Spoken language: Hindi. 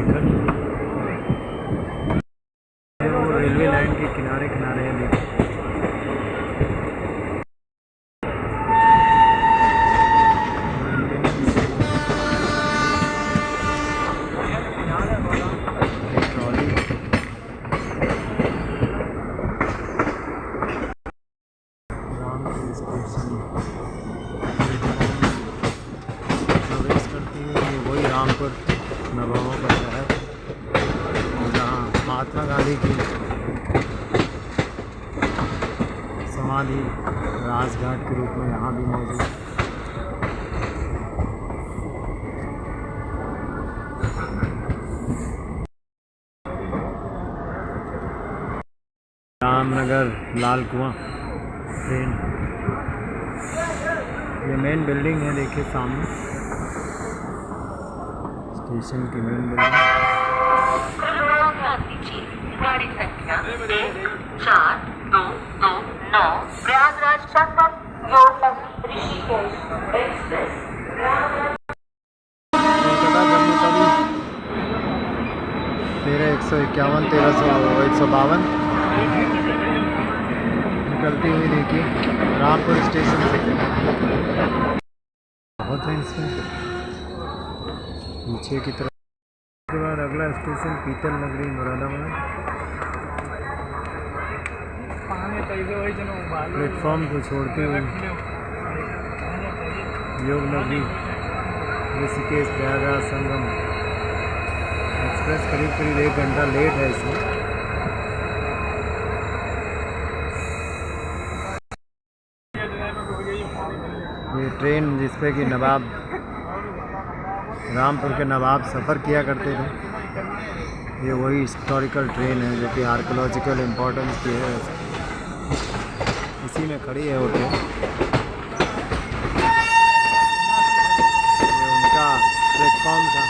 टिकट। वो रेलवे लाइन के किनारे किनारे है, देखिए। प्रवेश करती है वही रामपुर नवाबों का शहर, जहाँ महात्मा गांधी की समाधि राजघाट के रूप में यहाँ भी मौजूद है। रामनगर लाल कुआं ट्रेन, ये मेन बिल्डिंग है, देखिए सामने स्टेशन की मेन बिल्डिंग। गाड़ी संख्या 4229 प्रयागराज संगम ऋषिकेश एक्सप्रेस। कोलकाता जम्मू तवी 1351 1352 निकलती हुई, देखिए रामपुर स्टेशन से। बहुत है इसमें पीछे की तरफ। उसके बाद अगला स्टेशन पीतल नगरी मुरादाबाद। प्लेटफॉर्म को छोड़ते हुए योग नगरी ऋषिकेश प्रयागराज संगम एक्सप्रेस करीब 1 घंटा लेट है इसमें। ये ट्रेन जिसपे कि नवाब रामपुर के नवाब सफ़र किया करते थे, ये वही हिस्टोरिकल ट्रेन है जो कि आर्कियोलॉजिकल इम्पोर्टेंस की है। इसी में खड़ी है वो ट्रेन। ये उनका प्लेटफॉर्म था।